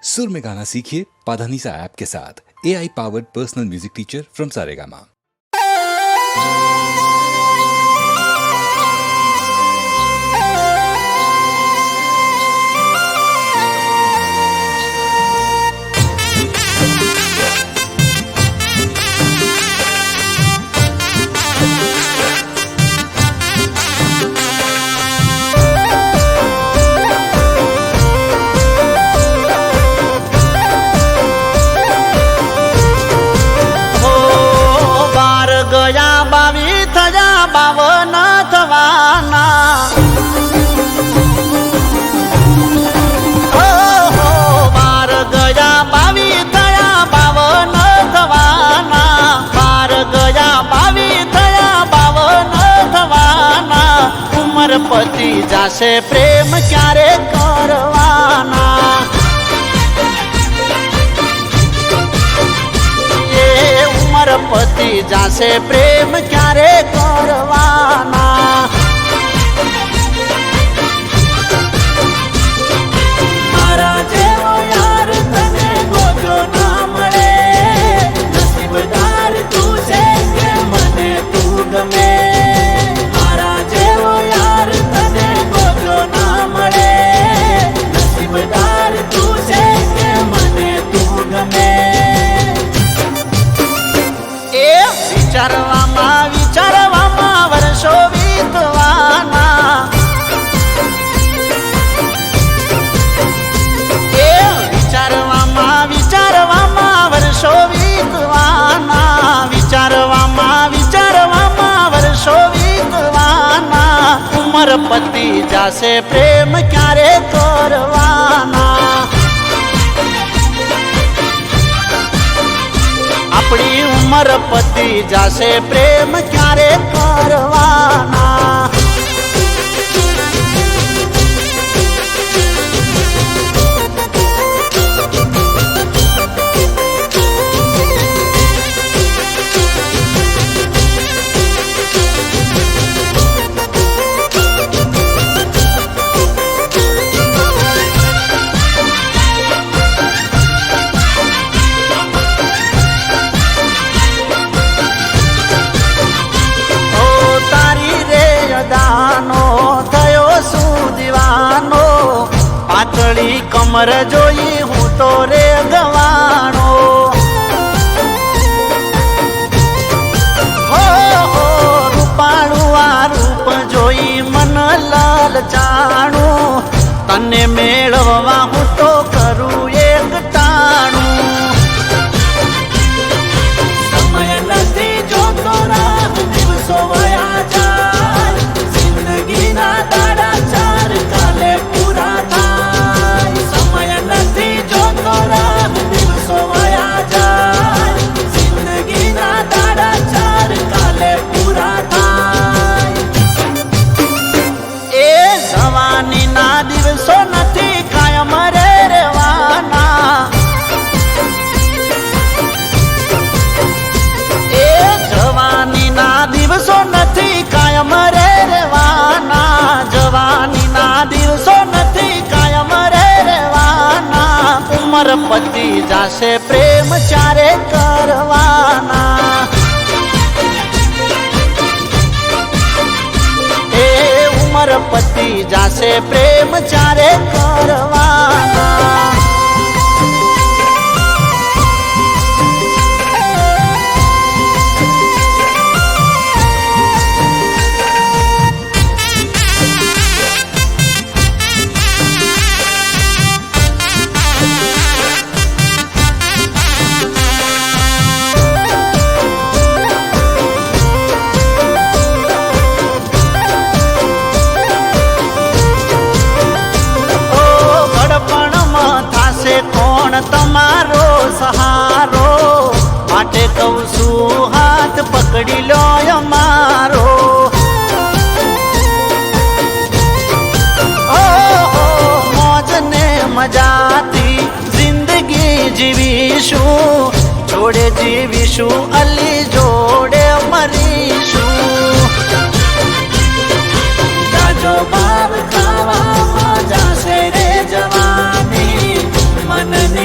सुर में गाना सीखिए पाधानीसा ऐप के साथ। AI powered personal music teacher from Saregama. पति जासे प्रेम क्यारे करवाना, ये उमर पति जासे प्रेम क्यारे करवाना। मारा जेवो यार तने गोजो ना मळे, नसीबदार तू छे के मने तू गमे। विचारवामा वर्षो वीतवाना, विचारवामा वर्षो वीतवाना, विचारवामा वर्षो वीतवाना। उमर पति जासे प्रेम क्यारे करवाना, अपनी उमर पति जासे प्रेम क्यारे करवाना। पातળી कमर जोई हूँ तो रे गवाणो, हो रूपाळू आ रूप जोई मन ललचाणू। तने मेळववा हूँ तो करूँ एक टाणू, समय नथी जोतो राह दिवसो वया जाय, जिंदगीना दाड़ा चार काले पूरा थाय। समय नथी जोतो राह दिवसो वया जाय, जिंदगीना दाड़ा चार काले पूरा थाय। ए जवानी ना दिवसो नथी कायम रे रेवाना, ए जवानी ना दिवसो नथी कायम रे रेवाना, जवानी ना दिवसो नथी कायम रे रेवाना। उमर पति जासे प्रेम चारे करवाना, ए उमर पति जासे प्रेम चारे करवाना। तमारो सहारो माटे कौसु हाथ पकड़ी लो अमारो। ओ मौज ने मजाती जिंदगी जीवीशु, जोड़े जीवीशु अली जोड़े मरीशु। जो बाब खावा मजा से रे जवानी मन ने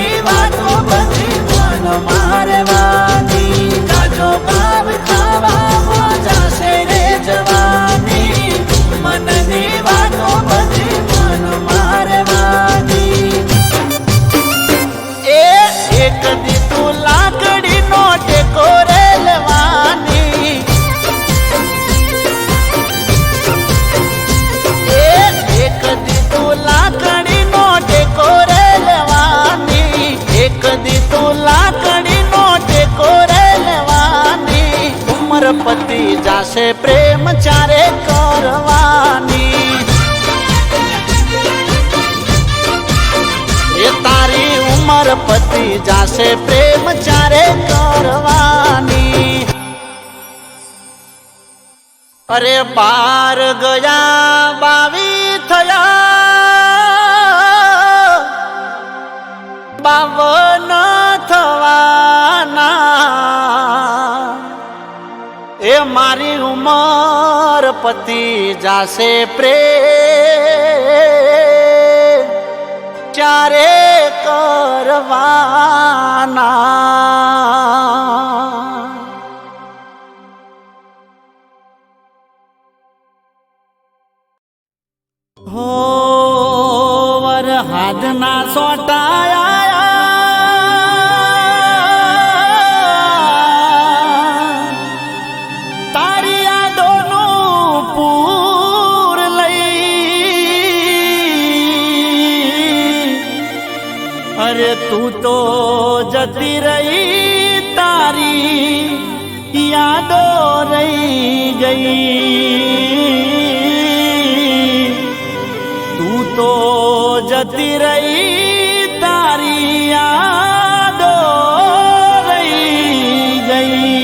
જાશે પ્રેમ ચારે કરવાની એ તારી ઉમર પતી જાશે પ્રેમ ચારે કરવાની અરે 12 ગયા 22 થયા 52 થવાના એ મારી ઉમર પતી જાશે પ્રેમ ચારે કરવાના હો વરહાદના સોટાયા તારી યાદોનું પૂર લઈ અરે તું તો જતી રહી તારી યાદો રહી ગઈ તો જતી રહી તારી યાદો રહી ગઈ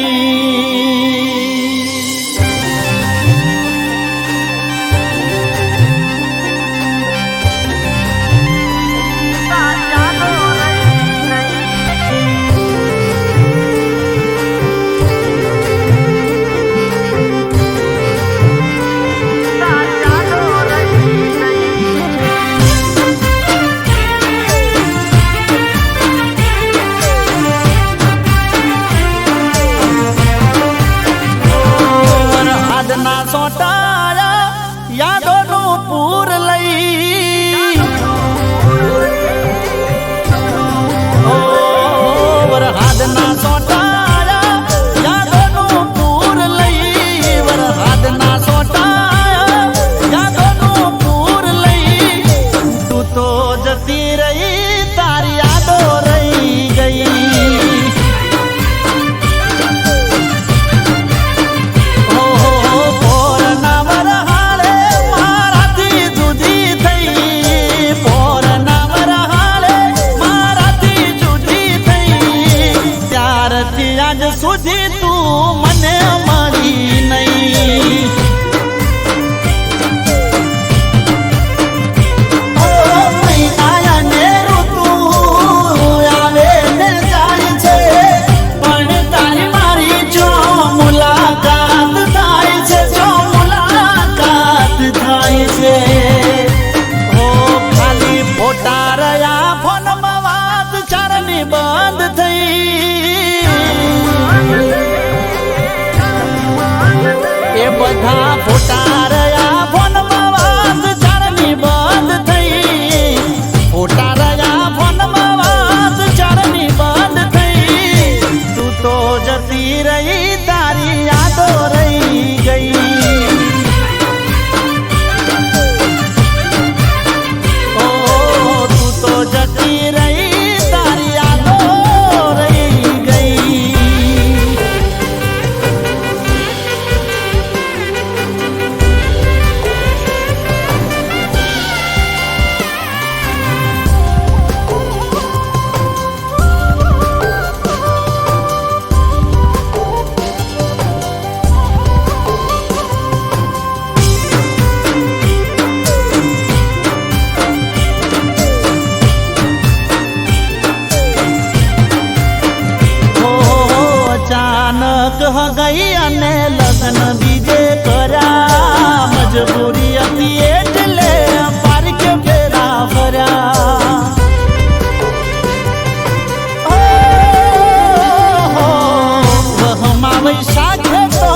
યાદોનું પૂર લઈ વરહાદના સોટાયા યાદોનું પૂર લઈ વરહાદના સોટાયા યાદોનું પૂર લઈ તું તો જતી રહી તારી યાદો રહી ગઈ આજ સુધી તું મને મળી નહીં આયાને ઋતુ આવે ને જાય છે પણ તારી મારી જો મુલાકાત થાય છે જો મુલાકાત થાય છે ઓ ખાલી ફોટા રહ્યા ફોનમાં વાત ચારની બંધ થઈ એ બધા ફોટા રહ્યા ફોનમાં વાત ચારની બંધ થઈ ફોટા રહ્યા ફોનમાં વાત ચારની બંધ થઈ તું તો જતી રહી તારી યાદો રહી ગઈ ઓ તું તો જતી રહી તારી યાદો રહી ગઈ ગઈ અને લગ્ન બીજે કર્યા મજબૂરી હતી એટલે પારકે ફેરા ફર્યા વહમાં વૈશાખ તો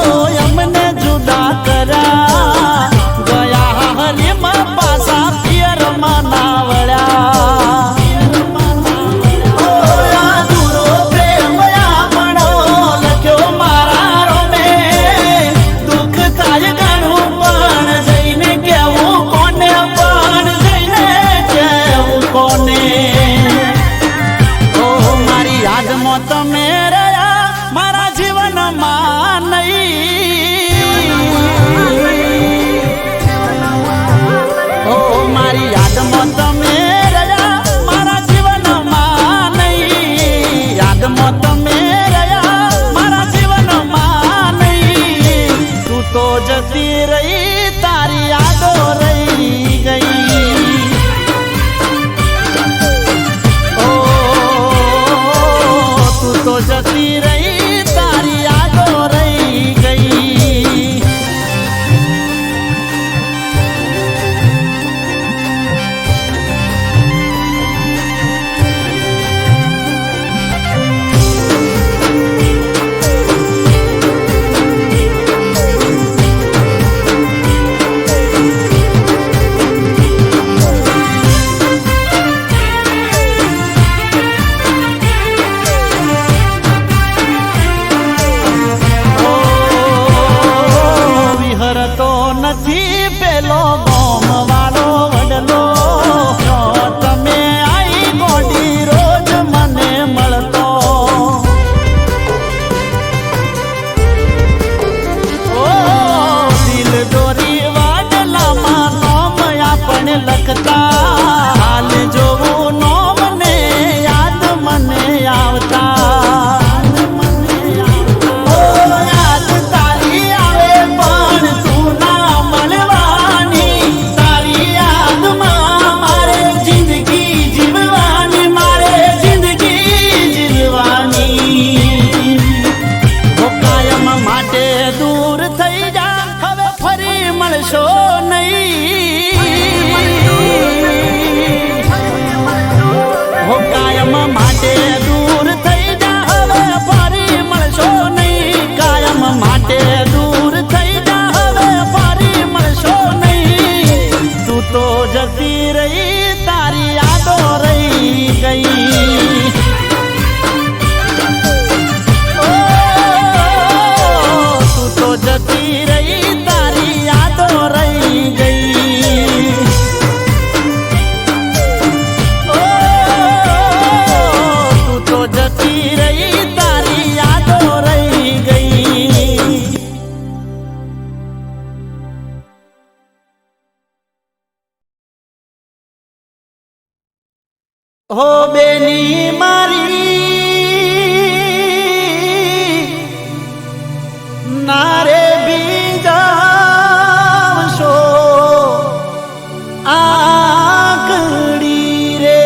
અમને જુદા કર્યા ગયા હરીમાં પાછા પિયરમાં ના વળ્યા અધૂરો પ્રેમ આપણો લખ્યો મારા રોમે હો બેની મારી નારે બીજાવશો આકડી રે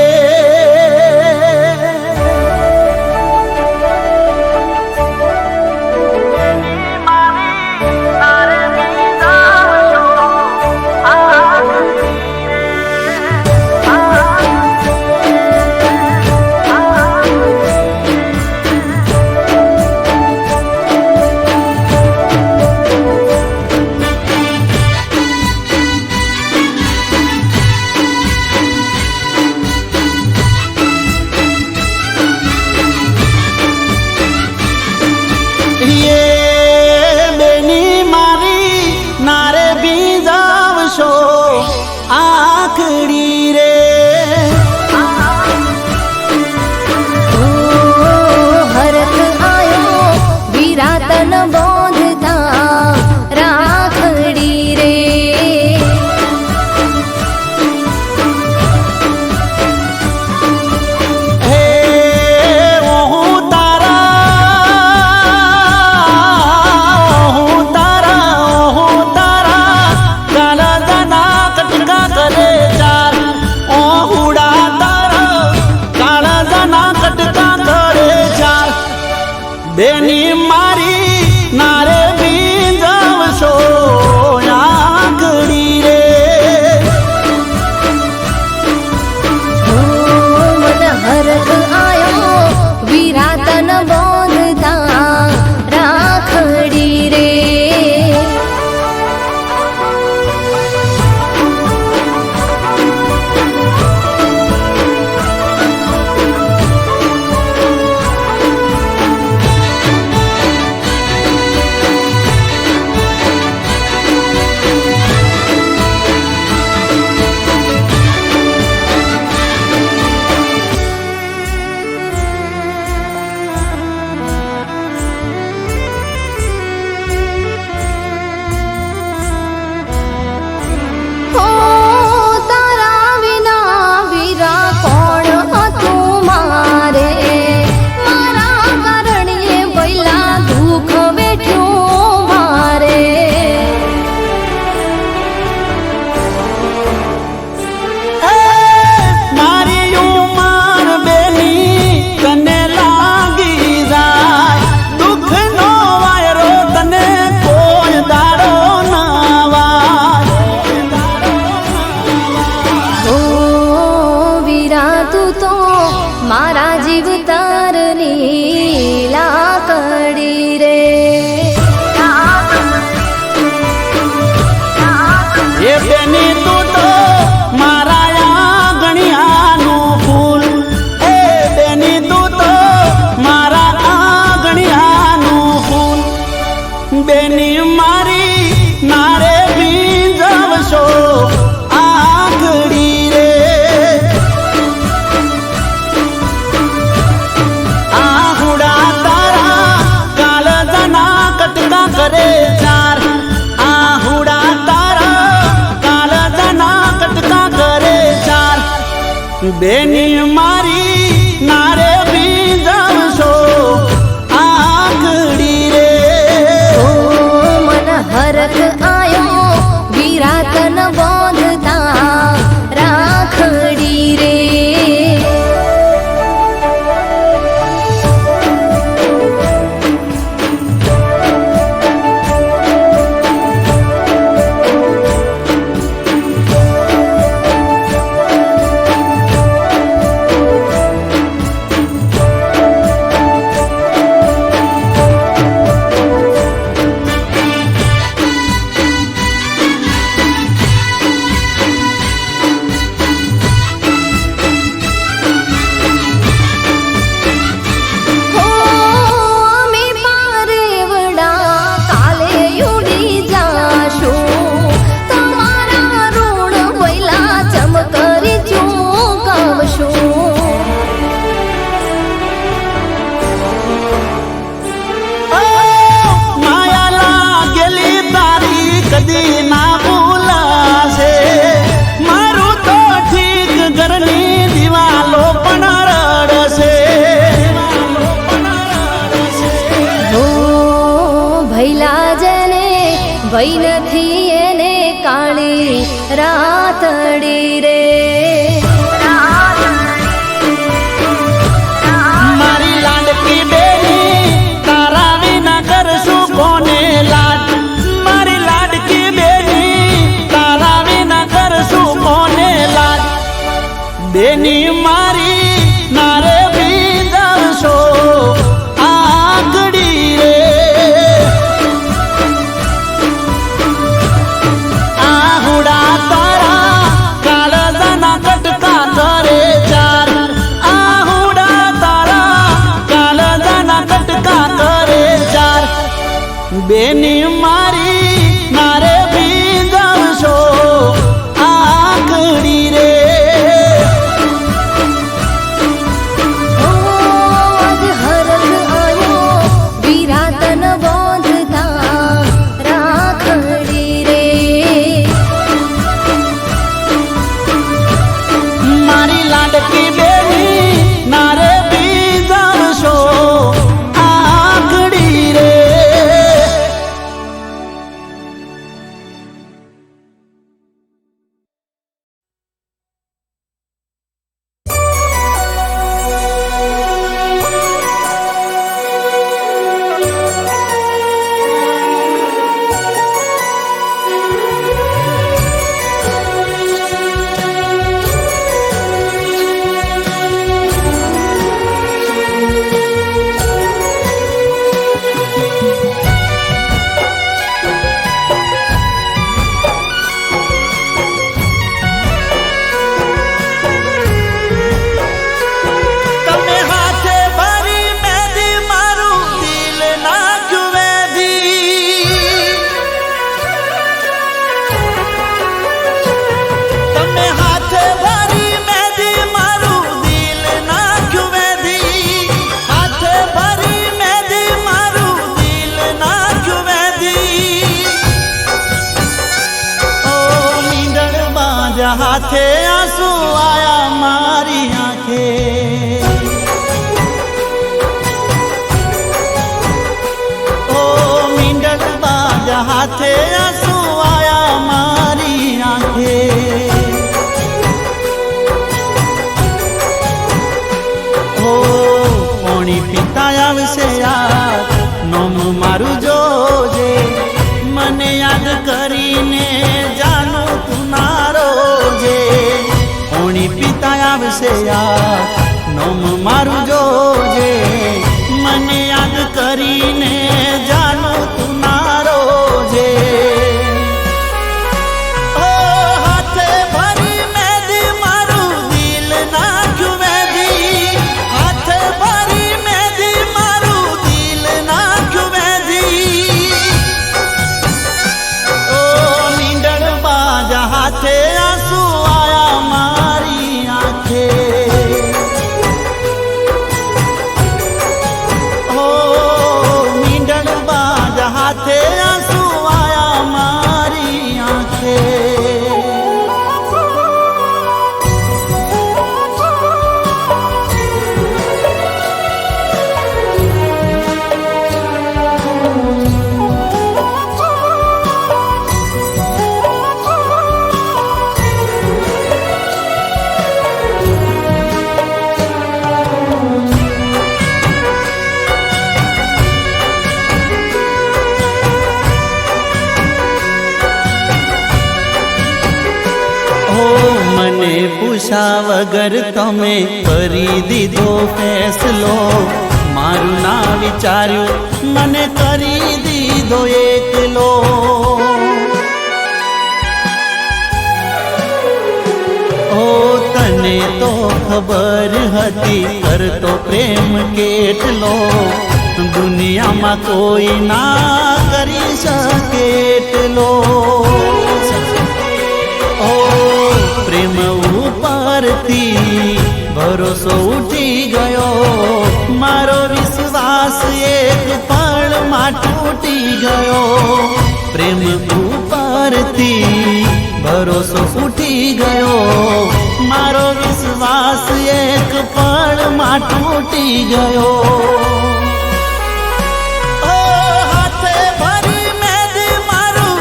આખડી રે હરખ આયો વિરાતન બોંધતા રાખડી રે હે હું તારા કાળા કટકા કરે ચાર ઓહુડા તારા કાળા જાના કટકા કરે ચાર બેની મારી નારે બીજાવશો આકડી રે મન હરખ આયો વિરાતન બોંધતા રાખડી રે મારા જીવ તારની લાકડી રે એ બેની તું તો મારા આંગણિયાનું ફૂલ એ બેની તું તો મારા આંગણિયાનું ફૂલ બેની મારી નારે બીજાવશો આકડી રે કરે ચાર આહુડા તારા કાળા જાના કટકા કરે ચાર બેની મારી નારે બીજાવશો આકડી રે મન હરખ આયો વિરાતન બોંધતા રાખડી રે ભઈ નથી એને કાળી રાતડી રે. મારી લાડકી બેની તારા વિના કરશું કોને લાડ. મારી લાડકી બેની તારા વિના કરશું કોને લાડ. બેની મારી નારે બીજાવશો આગળી રે. આહુડા તારા કાળજાના કટકા કરે ચાર. આહુડા તારા કાળજાના કટકા કરે ચાર. બેની મારી નારે બીજાવશો આગળી રે. આજ હરખ આયો વિરાતન બોંધતા રાખડી રે. મારી લાડકી બેની નારે બીજાવશો આગળી રે. તમે હાથે ભરી મહેંદી મારું દિલ નાખ્યું વેધી. તમે હાથે ભરી મહેંદી મારું દિલ નાખ્યું વેધી. હાથે ભરી મહેંદી મારું દિલ નાખ્યું વેધી. ઓ મીંડળ બાંધ્યા હાથે આંસુ આયા મારી આંખે. ઓ મીંડળ બાંધ્યા હાથે આંસુ આયા મારી આંખે. ઓ પોણી પિતા આવશે યાર નોમ મારું જોજે. મને યાદ કરીને જાનું તું નારો જે. પોણી પિતા આવશે યાર નોમ મારું જોજે. મને યાદ કરીને જાનું તું નારો જે. ઓ હાથે ભરી મહેંદી મારું દિલ નાખ્યું વેધી. હાથે ભરી મહેંદી મારું દિલ નાખ્યું વેધી. ઓ મીંડળ બાજા હાથે આંસુ આયા મારી આંખે. ઓ મીંડળ બાજા હાથે આંસુ આયા મારી આંખે. ઓ મને પૂછા વગર તમે કરી દીધો ફેસલો. મારું ના વિચાર્યું મને કરી દીધો એકલો. ઓ તને તો ખબર હતી કરતો પ્રેમ કેટલો. દુનિયામાં કોઈ ના કરી શકે એટલો. ઓ પ્રેમ ઉપરથી ભરોસો ઉઠી ગયો. મારો વિશ્વાસ એક પળમાં તૂટી ગયો. પ્રેમ ઉપરથી ભરોસો ઉઠી ગયો. મારો વિશ્વાસ એક પળમાં તૂટી ગયો. ઓ હાથે ભરી મહેંદી મારું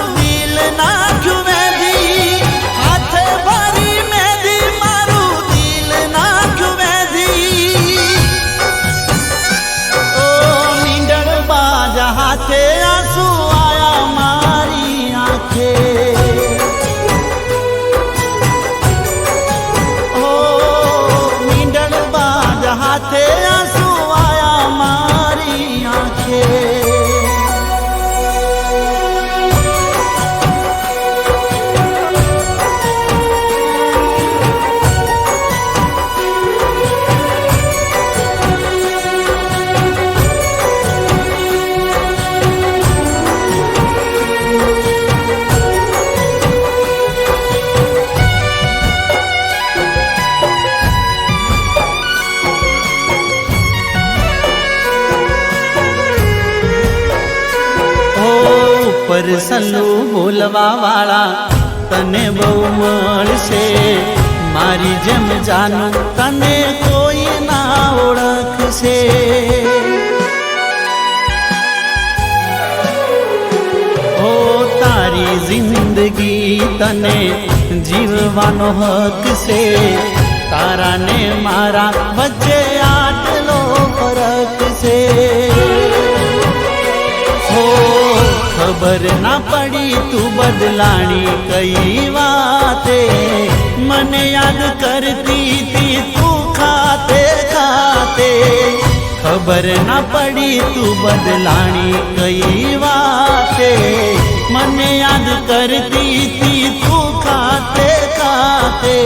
વરસલું બોલવા વાળા તને બહુ મળશે, મારી જેમ જાનું તને કોઈ ના ઓળખશે. ઓ તારી જિંદગી તને જીવવાનો હક છે, તારા ને મારા વચ્ચે આટલો ફરક છે. હો ખબર ના પડી તું બદલાણી કઈ વાતે, મને યાદ કરતી તી તું ખાતે ખાતે. ખબર ના પડી તું બદલાણી કઈ વાતે, મને યાદ કરતી તી તું ખાતે ખાતે.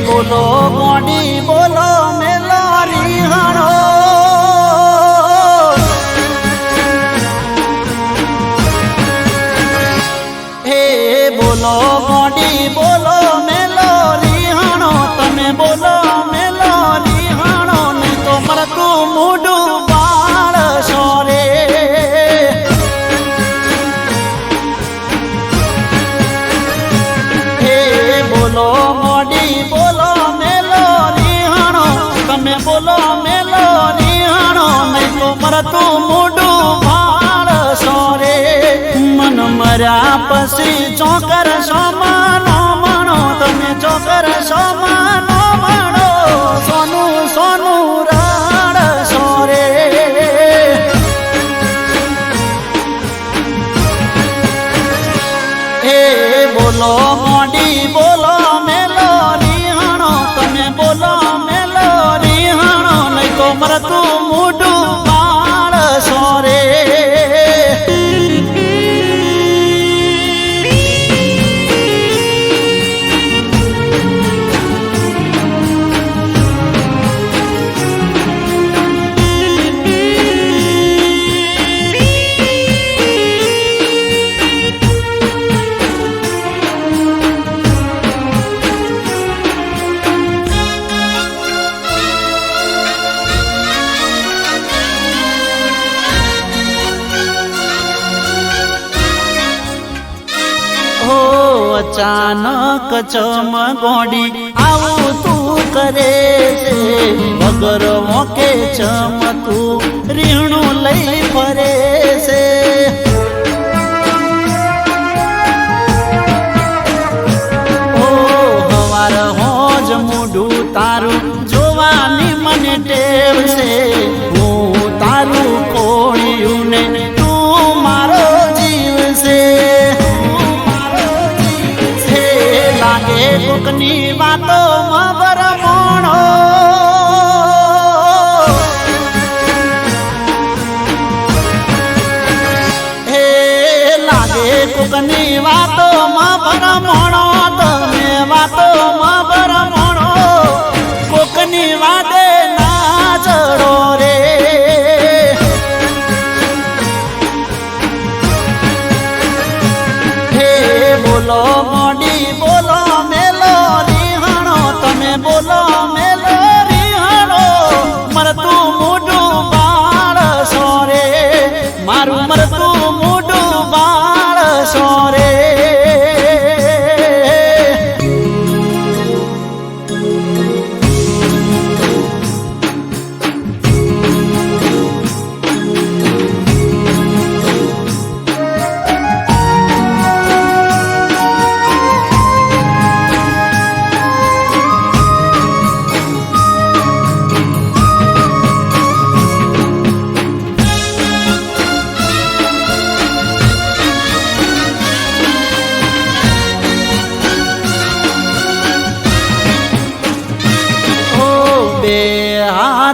બોલો મોડી બોલો મેલારી હાણો, હે બોલો મોડી બોલો મેલોરી હાણો, તમે બોલો મેલોરી હાણો, નહીં તો મરતું મૂડું બાળશો રે. હે બોલો મોડી બોલો બોલો મેલો નિહાણો, નહીં તો મરતું મૂડું ભાળશો રે. મન મર્યા પછી ચોકર સોમાનો મણો, તમે ચોકર સોમાનો મણો, સોનું સોનું રડશો રે. એ બોલો મોડી બોલો મેલો નિહાણો, તમે બોલો મરતું મૂડું બાળશો રે. અચાનક ચમગોડી આવું તું કરે છે, વગર મોકે ચમતું રીણું લઈ ફરે છે. ઓ હવાર હોજ મૂડું તારું જોવાની મને ટેવ છે, હું તારું કોળિયું ને તું મારો જીવ છે. કોકની વાતો માં ભરમણો, હે લાગે કોકની વાતો માં ભરમણો, તમે વાતો માં ભરમણો, કોકની બોલો મોડી બોલો મેલો રીહાણો તમે બોલો મેલો રીહાણો મરતું મોઢું બાળ સોરે મારું મરતું મોઢું બાળ સોરે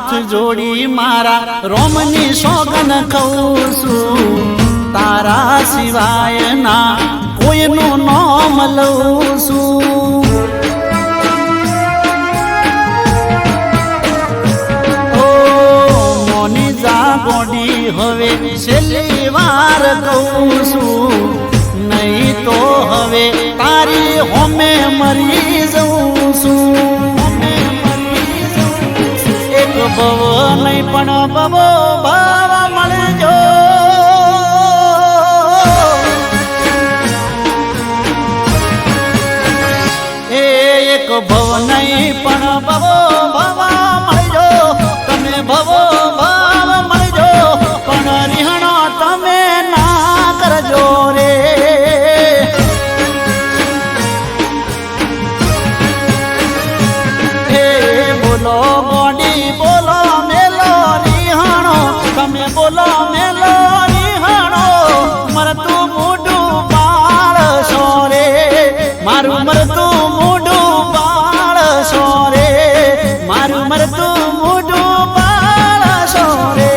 હાથ જોડી મારા રોમની સોગન કહું છું તારા સિવાય ના કોઈનું નામ લઉં છું ઓ મોની જા ગોડી હવે છેલ્લી વાર કહું છું નહીં તો હવે તારી હોમે મરી જઉં છું ભવ નહીં પણ ભવો ભાવ મળજો એક ભવ નહીં પણ ભવો ભાવ મળજો તમે ભવો ભાવ મળજો પણ રીહણો તમે ના કરજો રે બોલો મોડી બોલો મેલો રીહાણો તમે બોલો મેલો રીહાણો મરતું મોઢું બાળ સોરે મારું મરતું મોઢું બાળ સોરે મારું મરતું મોઢું બાળ સોરે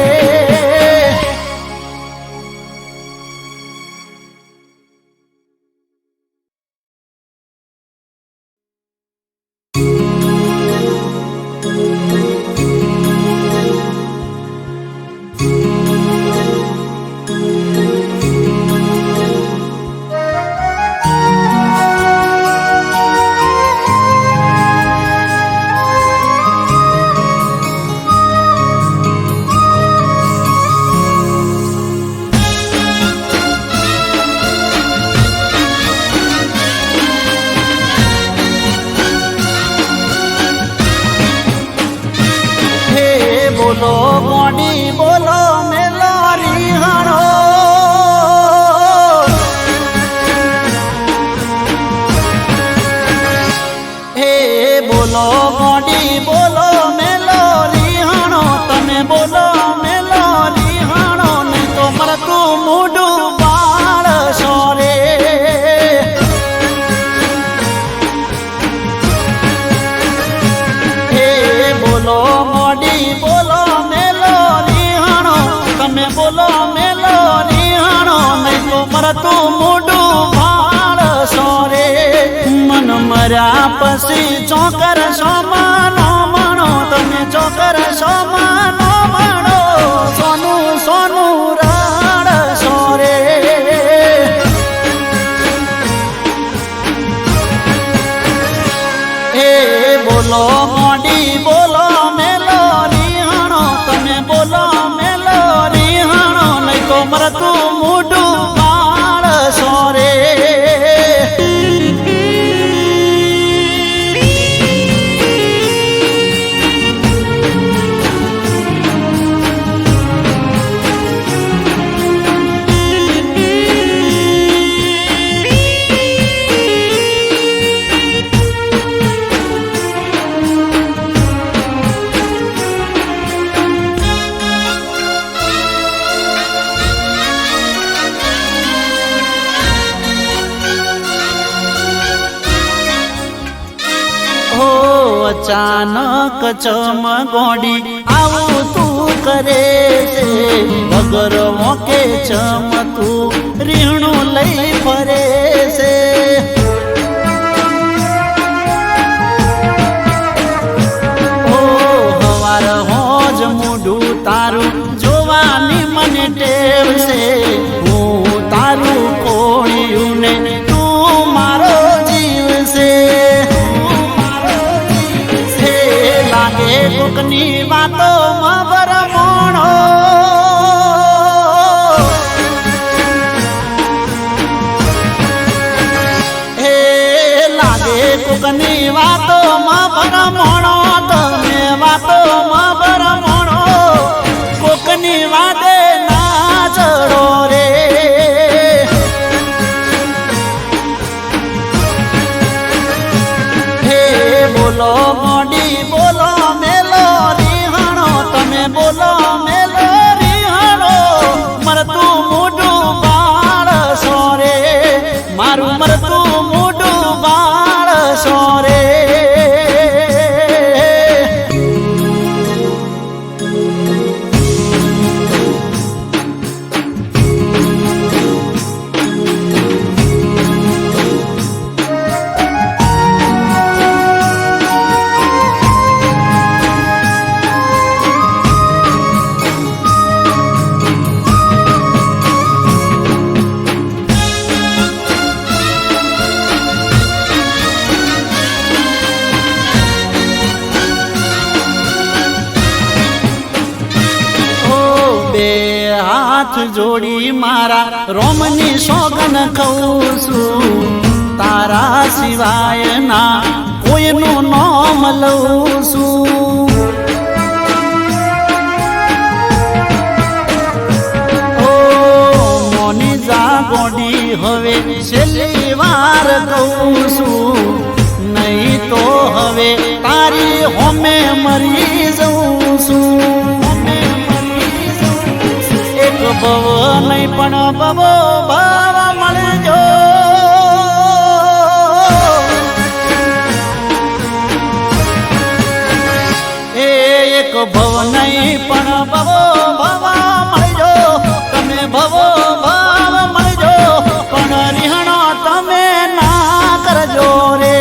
બોલો મોડી બોલો મેલો રીહાણો હે બોલો મોડી બોલો મેલો રીહાણો તમે બોલો મેલો રીહાણો નહીં તો મરતું મોઢું બાળ સોરે હે બોલો મોડી બોલો તમે બોલો મેલો રીહાણો નહીં તો મરતું મોઢું ભાળ સોરે મન મર્યા પછી ચોકર સોમાનો મણો તમે ચોકર સોમાનો મણો સોનું સોનું રાડ સોરે એ બોલો મોડી બોલો મેલો રીહાણો તમે બોલો મેલો રીહાણો નહીં તો મરતું મોઢું બાળ સોરે અચાનક ચમગોડી આવું તું કરે છે વગર મોકે ચમતું રીહણું લઈ ફરે છે ઓ હવાર હોજ મોઢું તારું જોવાની મને ટેવ છે હું તારું કોળિયું ને તું કોકની વાતો માં ભરમણો હે લાગે કોકની વાતો માં ભરમણો તમે વાતો માં ભરમણો કોકની વાતે ના ચડો રે બોલો મોડી બોલો મેલો રીહાણો તમે બોલો મેલો રીહાણો મરતું મોઢું બાળશો રે મારું મરતું મોઢું બાળશો રે હાથ જોડી મારા રોમની સોગન કહું છું તારા સિવાય ના કોઈનું નામ લઉં છું ઓ મોની જા ગોડી હવે છેલ્લી વાર કહું છું નહીં તો હવે તારી હોમે મરી જઉં છું ભવ નહીં પણ ભવો ભાવ મળજો એક ભવ નહીં પણ ભવો ભાવ મળજો તમે ભવો ભાવ મળજો પણ રિહણો તમે ના કરજો રે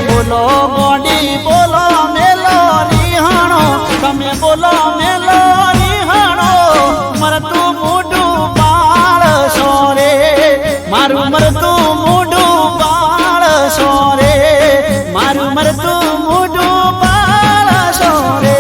બોલો ગોડી બોલો મેલો રીહાણો તમે બોલો મેલો રીહાણો મરતું મોઢું બાળશો રે મારું મરતું મોઢું બાળશો રે મારું મરતું મોઢું બાળશો રે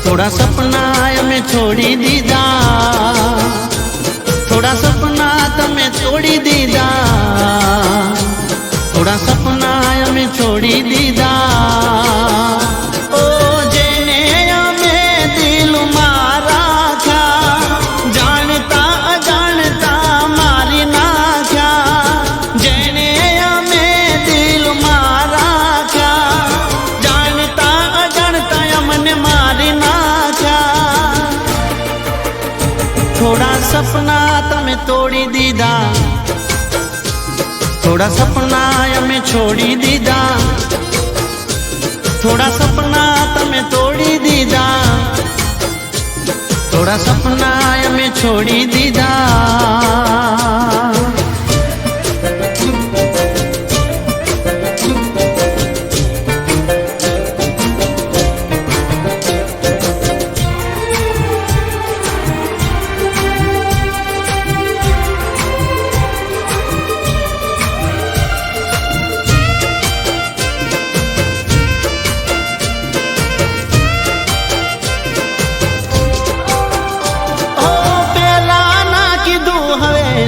थोड़ा सपना हमें छोड़ी दीदा थोड़ा सपना तमें तोड़ी दीदा थोड़ा सपना हमें छोड़ी दीदा ओ जेने हमें दिल मारा था जानता अजानता मारी ना था जेने हमें दिल मारा था जानता अजानता हमने मारी ना थोड़ा सपना तमें तोड़ी दीदा थोड़ा सपना हमें छोड़ी दीदा थोड़ा सपना तमें तोड़ी दीदा थोड़ा सपना हमें छोड़ी दीदा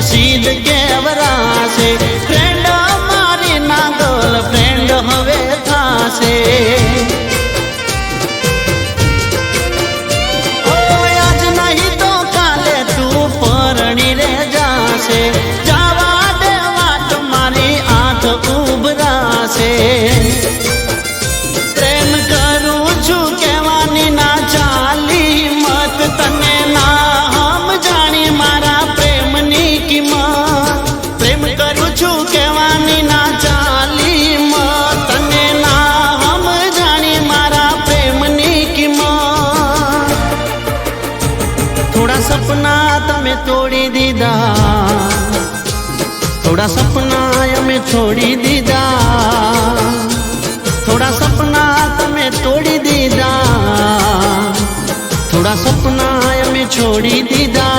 सीध केवरा से फ्रेंड मारी ना गर्ल फ्रेंड हवे था से ओ છોડી દીધા, થોડા સપના તમે તોડી દીધા, થોડા સપના અમે છોડી દીધા.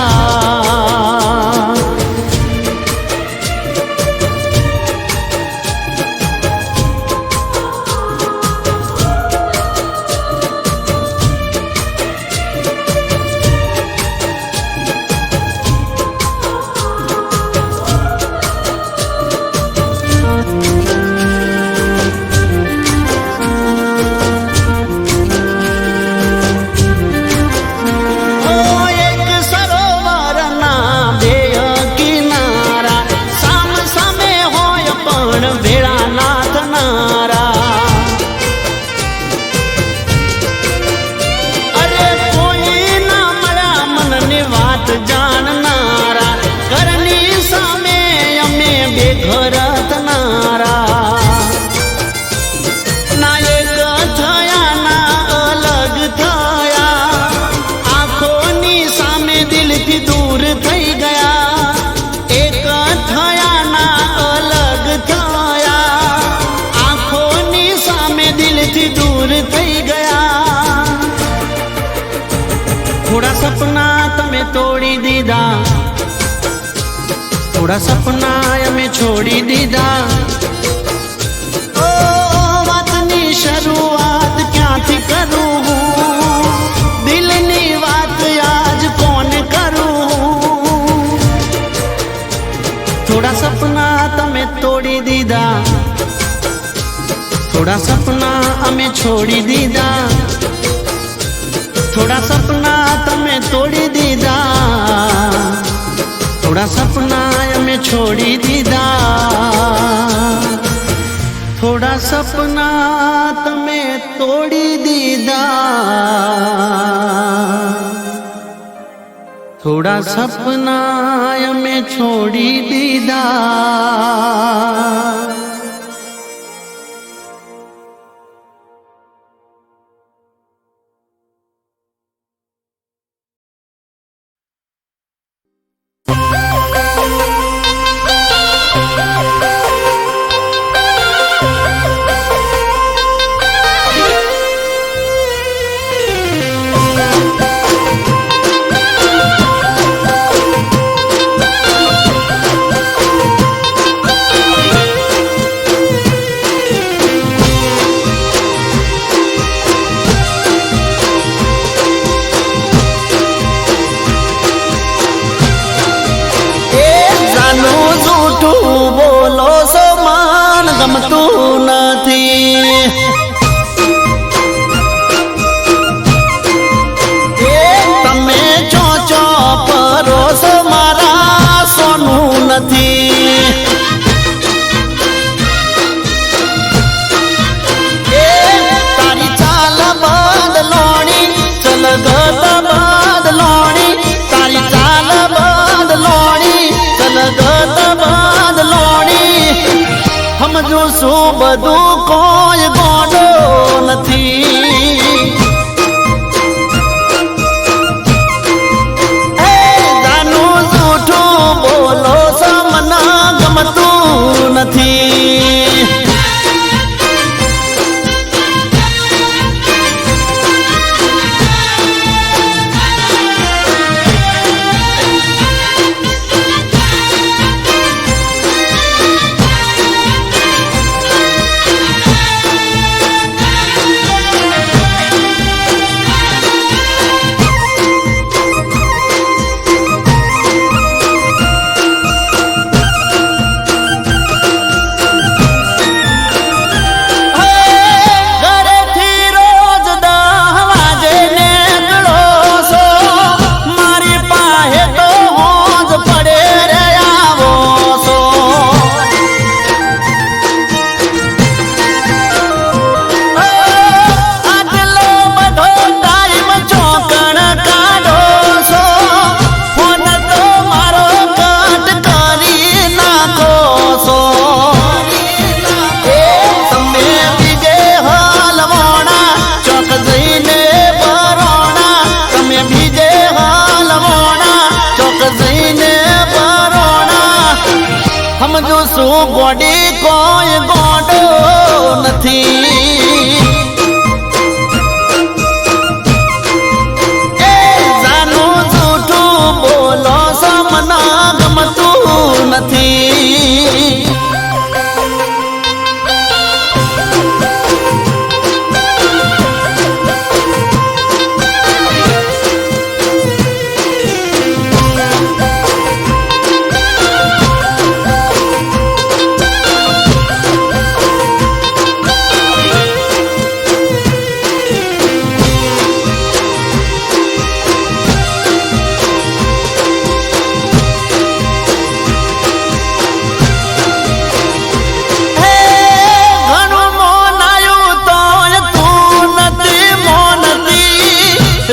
જાણનારા ઘરની સામે અમે બેઘરતનારા, ના એક થયા ના અલગ થયા, આંખોની સામે દિલથી દૂર થઈ ગયા. એક થયા ના અલગ થયા, આંખોની સામે દિલથી દૂર થઈ ગયા. થોડા સપના તમે તોડી દીધા, થોડા સપના અમે છોડી દીધા. ઓ વાતની શરૂઆત ક્યાંથી કરું, દિલની વાત આજ કોને કરું. થોડા સપના તમે તોડી દીધા, થોડા સપના અમે છોડી દીધા, થોડા સપના તમે તોડી દીધા, થોડા સપના અમે છોડી દીધા, થોડા સપના તમે તોડી દીધા, થોડા સપના અમે છોડી દીધા. ગમતું નથી તમે ચોચો પરોસો મારા સોનું નથી. તારી ચાલ બદલોણી ચલગત બદલોણી, તારી ચાલ બદલોણી ચલગત બદલોણી. સમજુ શું બધું કોઈ ગોડો નથી. એ જાનું જૂઠું બોલો છો મને ગમતું નથી. સમજુ શું બોડી કોઈ ગોડો નથી. એ જાનું જૂઠું બોલો છો મને ગમતું નથી.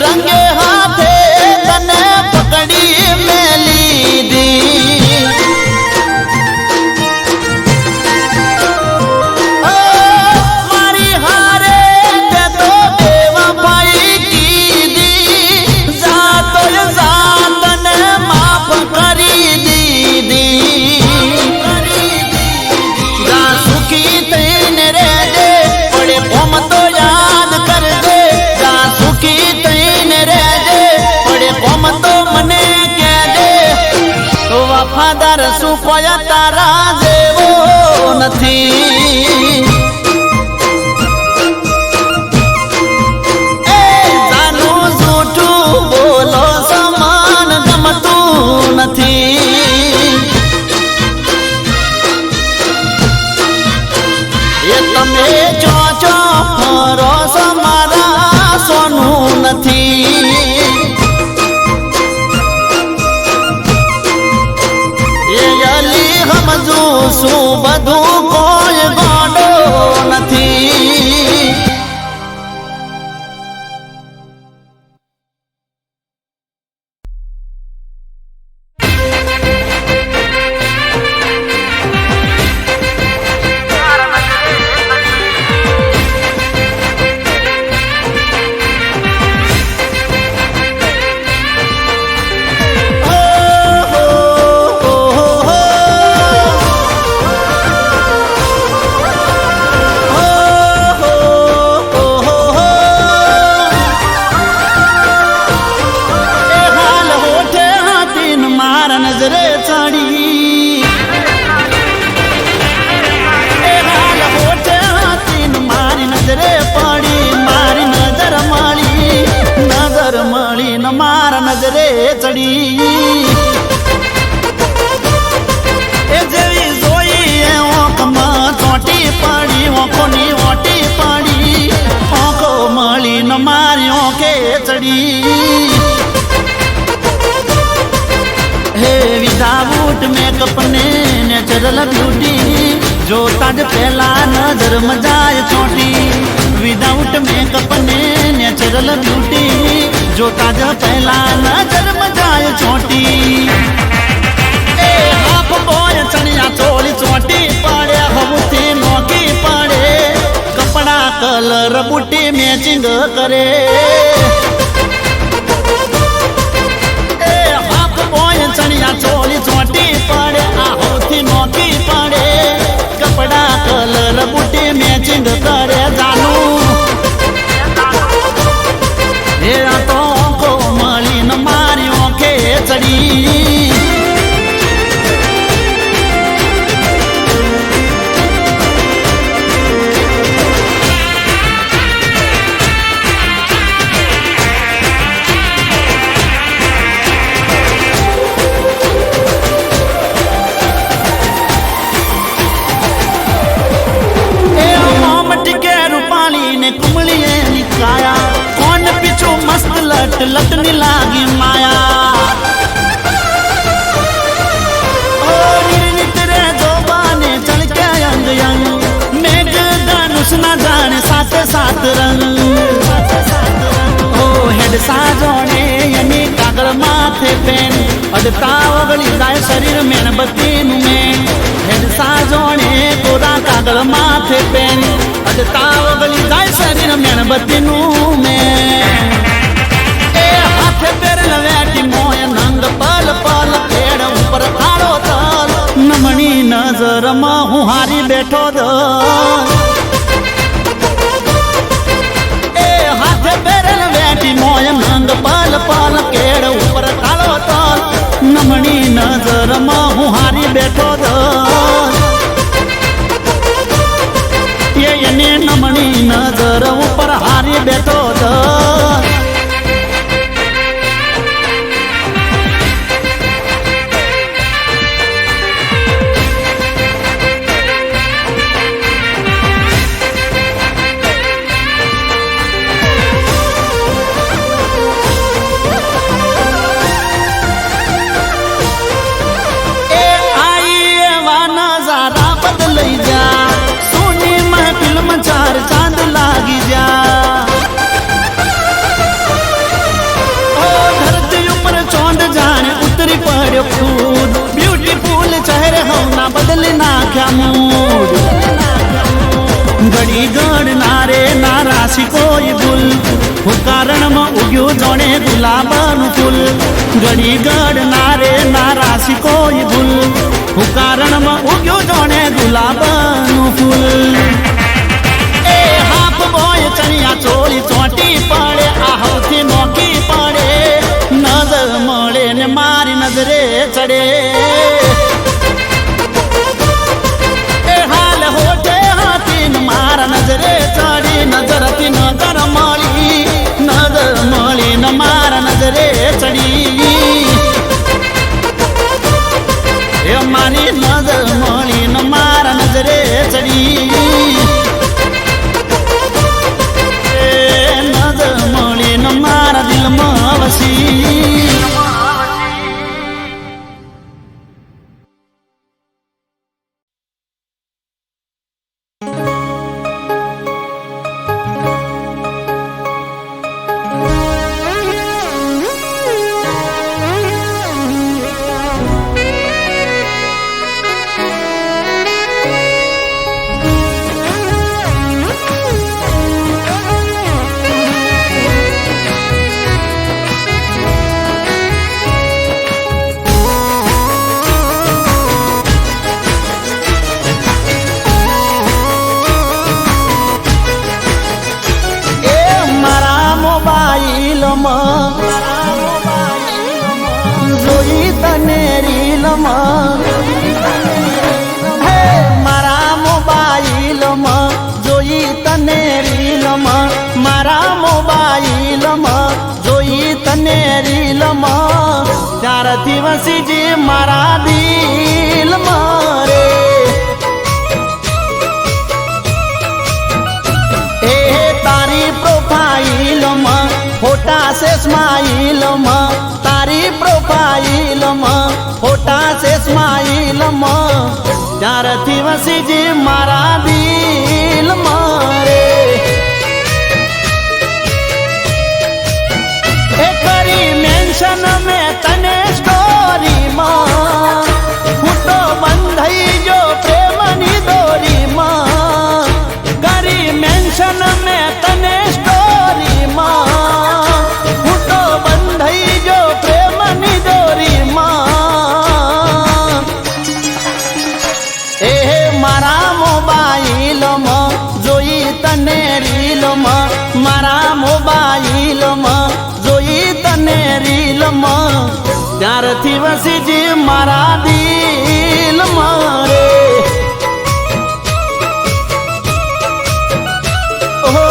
રંગે હાથે તને પકડી મેલી દી. મારી હારે તે તો બેવફાઈ કીધી. જાતો જા તને માફ કરી દીધી. જા સુખી થઈને રહેજે પડે કોમ તો યાદ કરજે. જા સુખી વફાદાર શું કોઈ તારા જેવો નથી. એ જાનું જૂઠું બોલો સમાન ગમતું નથી. એ તમે ચો ફરો છો મારા સોનું નથી. સમજુ શું બધું કોઈ ગોડો નથી. નજરે ચડી એ હાલ હોઠે હાથીન મારી નજરે પડી. મારી નજર મળી ન મારા નજરે ચડી. એ જેવી જોઈ એ ઓંખમાં ચોટી પડી. ઓંખોની ઓટી પડી. ઓંખો મળી ન મારી ઓંખે ચડી. વિધાઉટ મેકઅપ ને નેચરલ બ્યુટી જોતા જ પહેલા નજર મજાય ચોટી. વિધાઉટ મેકઅપ ને નેચરલ બ્યુટી જોતા જ પહેલા નજર મજાય ચોટી. એ હાફ બોય ચણિયા ચોળી ચોટી પડે. હવથી નોકી પડે. કપડા કલર બુટી મેચિંગ કરે. ચણિયા ચોળી ચોટી પડે. આહોથી નોકી પડે. કપડા કલર બુટી મેચિંગ કરે. જાનું એ તો ઓંખો મળીને મારી ઓંખે ચડી. लट लटनी लागी माया. ओ निर्नित रे जोबाने चल के अंग अंग. मेघ धनुष ना जाने साथ साथ रंग. ओ हेड साजोने यनी कागल माथे पेन. अडता ओगली जाए शरीर मेणबत्ती नु में. हेड साजोने कोरा कागल माथे पेन. अडता ओगली जाए शरीर मेणबत्ती नु में. हाथ पेर लवेटी मोय नंग पल पल पेड़ ऊपर खाड़ो तल. नमणी न નજરમાં હું હારી બેઠો દ એ હાથે પહેરેલ વેટી મોય નંગ પલ પલ કેળ ઉપર કાળો તલ નમણી નજરમાં હું હારી બેઠો દ એને નમણી નજર ઉપર હારી બેઠો દ ब्यूटीफुल चेहरे होना बदल नाख्या मूड घड़ी गढ़ नारे नाराशी कोई भूल वो कारण में उग्यो जोड़े गुलाबन फूल घड़ी गढ़ नारे नाराशी कोई भूल वो कारण में उग्यो जोड़े गुलाबन फूल ए हाफ बोय चनिया चोली चोटी पड़े आहौथी नोकी पड़े नजर મળે ને મારી નજરે ચડે એ હાલ હોઠે હાથી ને મારા નજરે ચડી નજરથી નજર મળી ને મારા નજરે ચડી એ મારી નજર મળી ને મારા નજરે ચડી એ નજર મળી ને મારા દિલમાં વસી જોઈ તને રીલમાં હે મારા મોબાઈલમાં જોઈ તને રીલમાં મારા મોબાઈલમાં જોઈ તને રીલમાં ત્યારથી વસી જે મારા દિલમાં રે એ તારી પ્રોફાઈલમાં ફોટા છે સ્માઈલમાં તારી પ્રોફાઈલમાં ફોટા છે સ્માઈલમાં ત્યારથી વસી જે મારા દિલમાં રે એ કરી મેન્શન મેં તને સ્ટોરીમાં હું તો બંધાઈ જો પ્રેમની દોરીમાં કરી મેન્શન મેં તને સ્ટોરીમાં હું તો બંધાઈ જો પ્રેમની દોરીમાં એ મારા મોબાઈલમાં જોઈ તને રીલમાં મારા મોબાઈલમાં જોઈ તને રીલમાં ત્યારથી વસી જે મારા દિલમાં રે ઓહો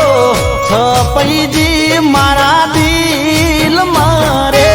છપઈજી મારા દિલમાં રે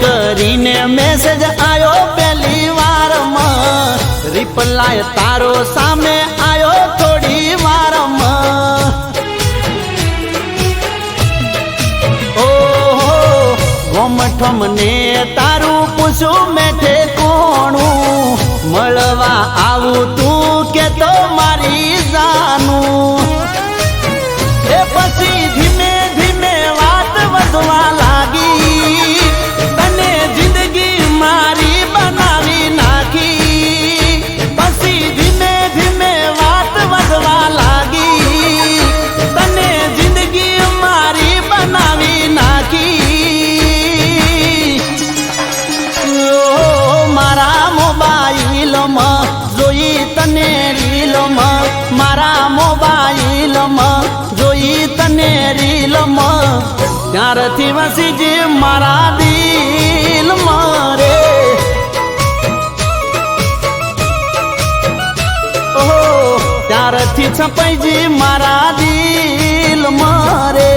કરીને મેસેજ આયો પહેલી વારમાં રિપ્લાય તારો સામે આયો થોડી વારમાં ઓહો ગોમટ ઠમ ને તારું પૂછું મેં ઠેકોણું મળવા આવું તું કે તો મારી જાનું એ પછી ધીમે ધીમે વાત વધવા લાગી તને જિંદગી મારી બનાવી નાખી પછી ધીમે ધીમે વાત વધવા લાગી તને જિંદગી મારી બનાવી નાખી મારા મોબાઈલમાં જોઈ તને રીલમાં મારા મોબાઈલમાં જોઈ તને રીલમાં ત્યારથી વસી જે મારા દિલમાં રે ઓહો ત્યારથી છપાઈ જે મારા દિલમાં રે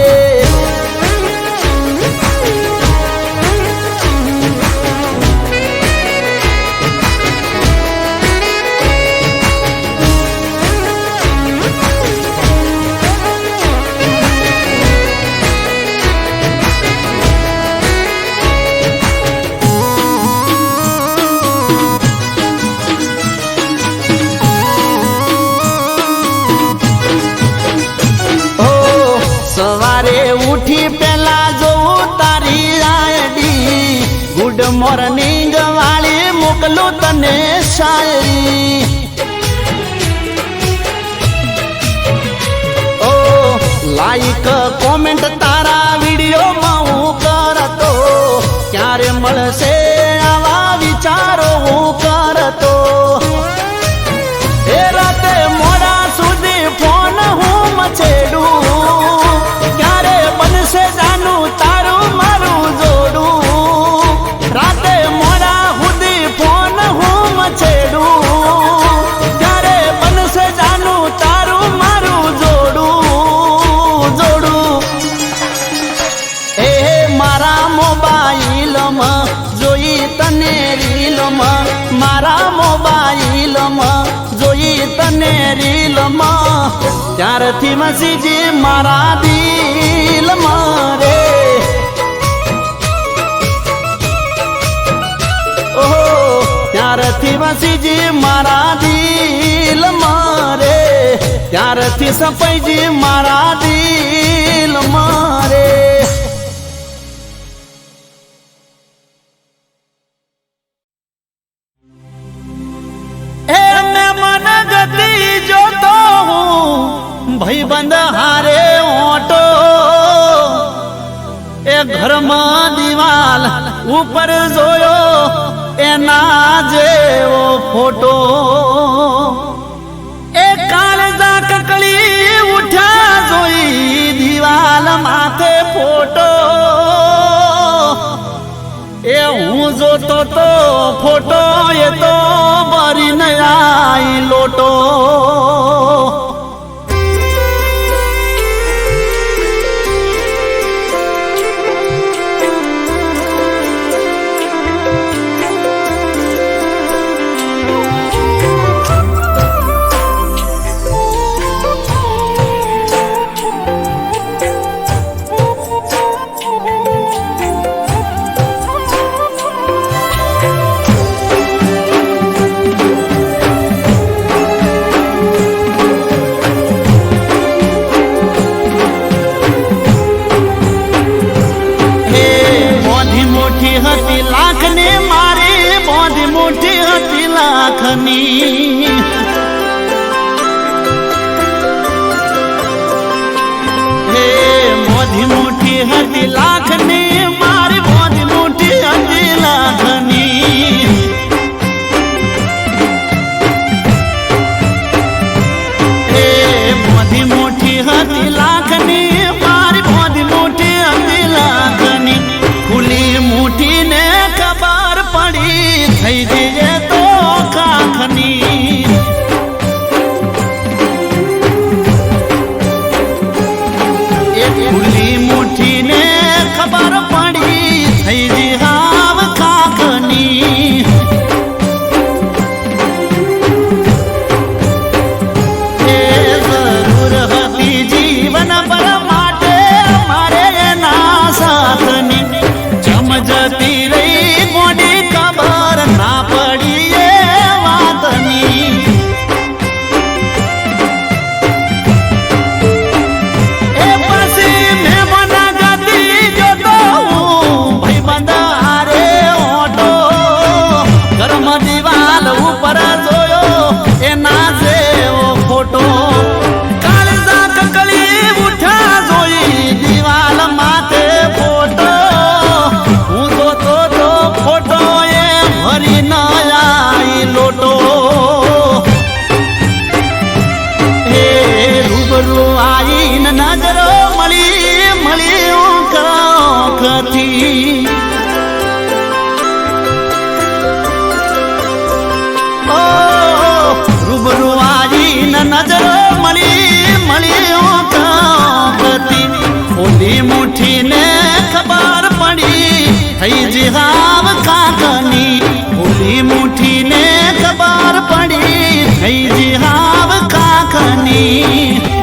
સવારે ઉઠી પેલા જોઉં તારી આયડી ગુડ મોર્નિંગ વાળી મોકલું તને શાયરી ઓ લાઈક કોમેન્ટ તારા વિડીયોમાં હું કરતો ક્યારે મળશે આવા વિચારો હું કરતો એ રાતે મોડા સુધી ફોન હું મચેડું ક્યારે બનશે જાનું તારું મારું જોડું રાતે મોડા સુધી ફોન હું મચેડું ક્યારે બનશે જાનું તારું મારું જોડું એ મારા મોબાઈલમાં જોઈ તને રીલમાં મારા મોબાઈલમાં જોઈ તને રીલમાં ત્યારથી વસી જે મારા દિલમાં રે ઓહો ત્યારથી વસી જે મારા દિલમાં રે ત્યારથી સપાઈ જે મારા દિલમાં રે જોતો હું ભાઈબંધ હારે ઓટો એ ઘરમાં દિવાલ ઉપર જોયો એના જેવો ફોટો એ કાળજા કકળી ઉઠ્યા જોઈ દિવાલ માથે ફોટો એ હું જોતો તો ફોટો એ તો ભરી નઈ લોટો લાખની હે મોધી મોટી હતી લાખની મારી મોધી મોટી હતી લાખની હે મોધી મોટી હતી લાખની મારી મોધી મોટી હતી લાખની ખુલી મુઠી ને ખબર પડી થઈ જઈએ તો કાખની ખુલી મુઠી ને ખબર પડી થઈ જઈ હાવ કાખની એ જરૂર હતી જીવન પર માટે મારે એના સાથની જમજત નજરો મળી કાપતી ઓલી મુઠ્ઠી ને ખબર પડી થઈ જી હાવ કાકની ઓલી મુઠ્ઠી ને ખબર પડી થઈ જી હાવ કાકની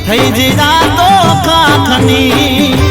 થઈ જી તો કાખની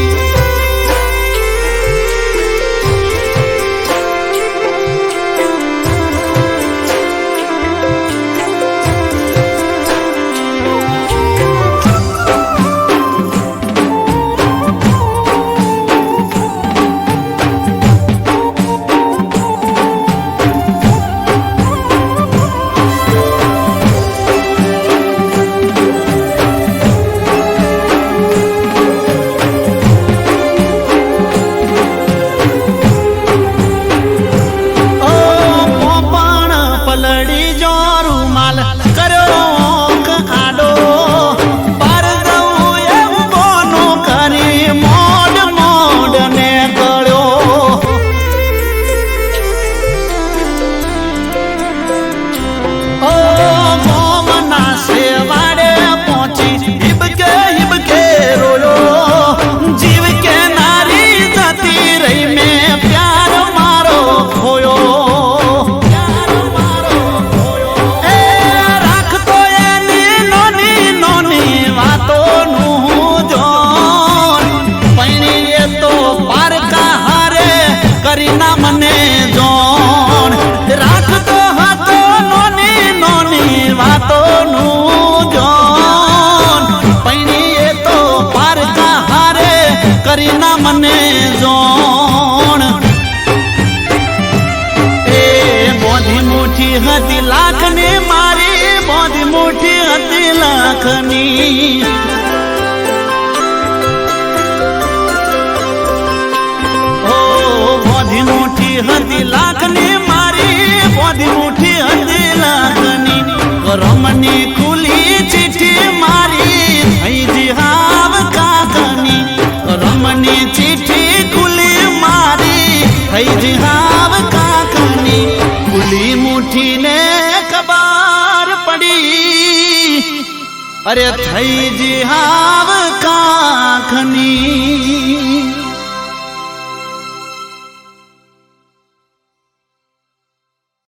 કરીના મને જોણ એ બોધી મુઠ્ઠી હતી લાખની મારી બોધી મુઠ્ઠી હતી લાખની ઓ બોધી મુઠ્ઠી હતી લાખની મારી બોધી મુઠ્ઠી હતી લાખની રમની ખુલી ચીઠી મારી થઈ જી હાવ કાકની રમની ચીઠી ખુલી મારી થઈ જી હાવ કાકની ખુલી મુઠ્ઠી ને ખબર પડી અરે થઈ જી હાવ કાકની